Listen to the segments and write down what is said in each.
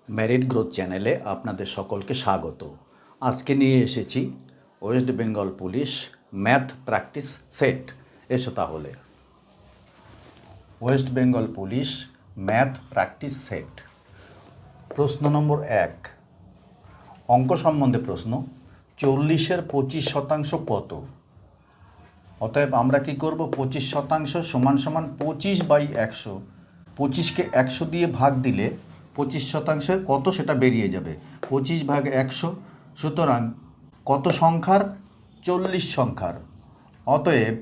Merit growth চ্যানেলে আপনাদের সকলকে স্বাগত। আজকে নিয়ে এসেছি West Bengal police math practice set. এসো তাহলে West Bengal police math practice set. প্রশ্ন নম্বর 1, অঙ্ক সম্বন্ধে প্রশ্ন। 40-এর 25% কত? অতএব আমরা কি করব, 25% সমান 25/100। 25কে 100 দিয়ে ভাগ দিলে 25% কত সেটা বেরিয়ে যাবে, 25/100। সুতরাং কত সংখ্যার? 40 সংখ্যার। অতএব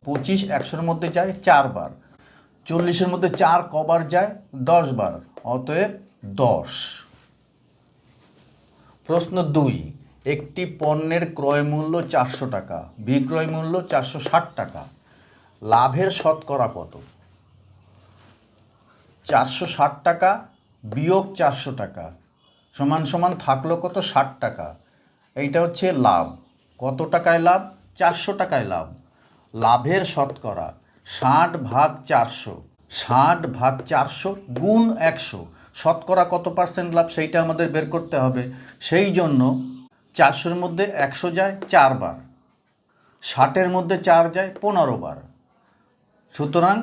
25 100-এর মধ্যে যায় 4 বার, 40-এর মধ্যে 4 কবার যায়? 10 বার, অতএব 10। প্রশ্ন 2, একটি পণ্যের ক্রয় মূল্য 400 টাকা, বিক্রয় মূল্য 460 টাকা, লাভের শতকরা কত? 460 টাকা বিয়োগ 400 টাকা সমান থাকলো কত? 60 টাকা। এইটা হচ্ছে লাভ। কত টাকায় লাভ? 400 টাকায় লাভ। লাভের শতকরা 60/400, 60/400 গুণ 100। শতকরা কত পার্সেন্ট লাভ সেইটা আমাদের বের করতে হবে। সেই জন্য 400-এর মধ্যে 100 যায় 4 বার, 60-এর মধ্যে 4 যায় 15 বার। সুতরাং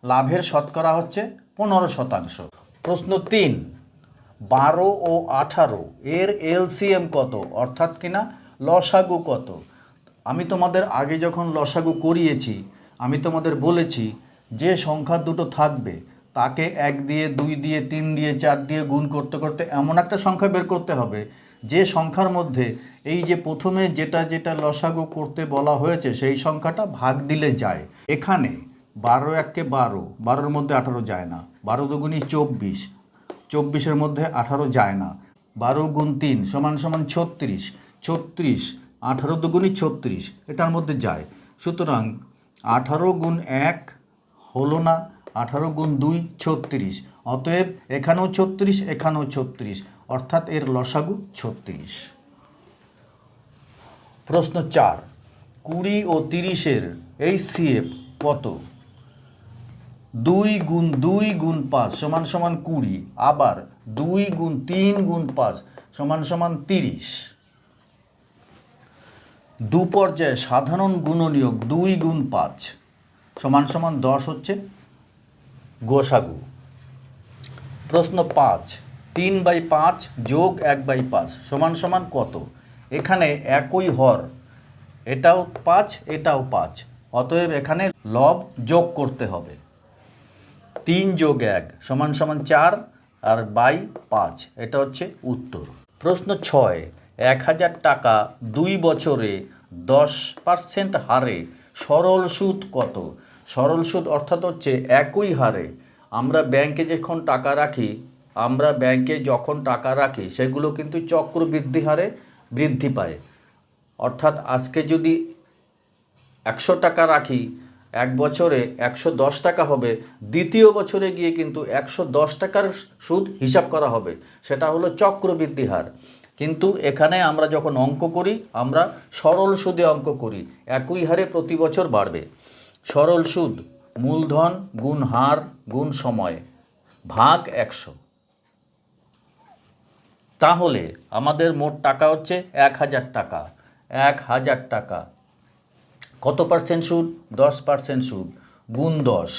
লাভের শতকরা হচ্ছে 15%। প্রশ্ন 3, 12 ও 18 এর এলসিএম কত? অর্থাৎ কিনা লসাগু কত? আমি তোমাদের আগে যখন লসাগু করিয়েছি আমি তোমাদের বলেছি যে সংখ্যা দুটো থাকবে তাকে 1 দিয়ে 2 দিয়ে 3 দিয়ে 4 দিয়ে গুণ করতে করতে এমন একটা সংখ্যা বের করতে হবে যে সংখ্যার মধ্যে এই যে প্রথমে যেটা লসাগু করতে বলা হয়েছে সেই সংখ্যাটা ভাগ দিলে যায়। এখানে 12 1-কে 12, 12-এর মধ্যে 18 যায় না, 12 দুগুণী 24, 24-এর মধ্যে 18 যায় না, 12 গুণ 3 সমান 36, 36, 18 দুগুণী 36 এটার মধ্যে যায়। সুতরাং 18 গুণ 1 হলো না, 18 গুণ 2 36, অতএব এখানেও 36 এখানেও 36, অর্থাৎ এর লসাগু 36। প্রশ্ন 4, 20 ও 30-এর এইচসিএফ কত? 2 গুণ 2 গুণ 5 সমান 20, আবার 2 গুণ 3 গুণ 5 সমান 30। দু পর্যায়ে সাধারণ গুণনীয়ক 2 গুণ 5 সমান 10 হচ্ছে গোসাগু। প্রশ্ন 5, 3/5 যোগ 1/5 সমান কত? এখানে একই হর, এটাও 5 এটাও 5, অতএব এখানে লব যোগ করতে হবে। 3 যোগ 1 সমান 4 আর বাই 5, এটা হচ্ছে উত্তর। প্রশ্ন 6, 1000 টাকা 2 বছরে 10% হারে সরল সুদ কত? সরল সুদ অর্থাৎ হচ্ছে একই হারে আমরা ব্যাংকে যখন টাকা রাখি সেগুলো কিন্তু চক্রবৃদ্ধি হারে বৃদ্ধি পায়। অর্থাৎ আজকে যদি 100 টাকা রাখি, 1 বছরে 110 টাকা হবে, দ্বিতীয় বছরে গিয়ে কিন্তু 110 টাকার সুদ হিসাব করা হবে, সেটা হলো চক্রবৃদ্ধি হার। কিন্তু এখানে আমরা যখন অঙ্ক করি আমরা সরল সুদে অঙ্ক করি, একই হারে প্রতি বছর বাড়বে। সরল সুদ মূলধন গুণ হার গুণ সময় ভাগ 100। তাহলে আমাদের মোট টাকা হচ্ছে 1000 টাকা। 1000 টাকা কত পার্সেন্ট সুদ? 10% সুদ গুণ 10,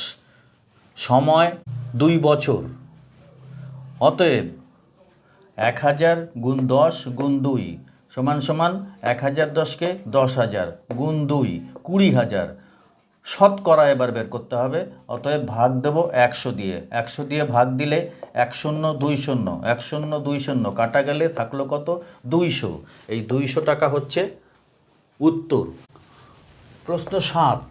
সময় 2 বছর। অতএব 1000 গুণ 10 গুণ 2 সমান 1010-কে 10,000 গুণ 2 20,000। শতকরা এবার বের করতে হবে, অতএব ভাগ দেব 100 দিয়ে। 100 দিয়ে ভাগ দিলে 1 শূন্য 2 শূন্য, 1 শূন্য 2 শূন্য কাটা গেলে থাকলো কত? 200। এই 200 টাকা হচ্ছে উত্তর। প্রশ্ন 7,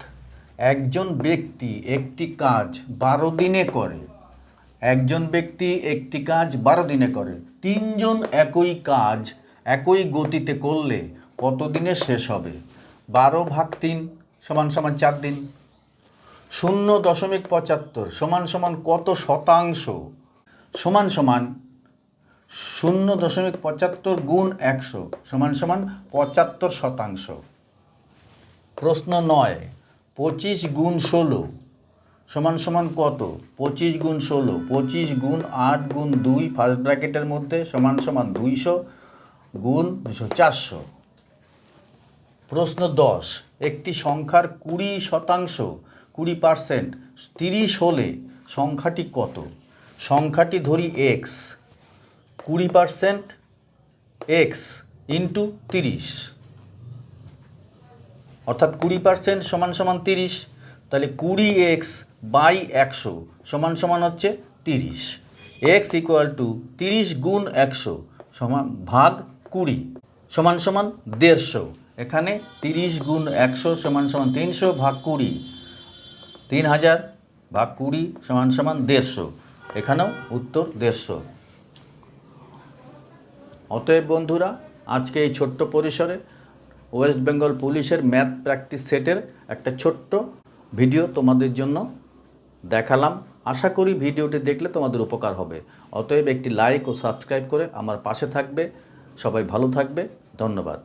একজন ব্যক্তি একটি কাজ 12 দিনে করে। একজন ব্যক্তি একটি কাজ 12 দিনে করে। 3 জন একই কাজ একই গতিতে করলে কত দিনে শেষ হবে? 12/3 সমান 4 দিন। 0.75 সমান কত শতাংশ? সমান 0.75 গুণ 100 সমান 75%। প্রশ্ন 9, 25 গুণ 16 সমান সমান কত? 25 গুণ 16, 25 গুণ 8 গুণ 2 ফার্স্ট ব্র্যাকেটের মধ্যে সমান সমান 200 গুণ 400। প্রশ্ন 10, একটি সংখ্যার 20% 20% 30 হলে সংখ্যাটি কত? সংখ্যাটি ধরি এক্স, 20% এক্স ইন্টু 30, অর্থাৎ 20% সমান সমান 30, তাহলে 20x বাই 100 সমান সমান হচ্ছে 30। এক্স ইকুয়াল টু 30 গুণ 100 সমান ভাগ 20 সমান সমান 150। এখানে 30 গুণ 100 সমান সমান 300 ভাগ 20, 3000 ভাগ 20 সমান সমান 150। এখানেও উত্তর 150। অতএব বন্ধুরা, আজকে এই ছোট্ট পরিসরে ওয়েস্ট বেঙ্গল পুলিশের ম্যাথ প্র্যাকটিস সেটের একটা ছোট্ট ভিডিও তোমাদের জন্য দেখালাম। আশা করি ভিডিওটি দেখলে তোমাদের উপকার হবে। অতএব একটি লাইক ও সাবস্ক্রাইব করে আমার পাশে থাকবে। সবাই ভালো থাকবে। ধন্যবাদ।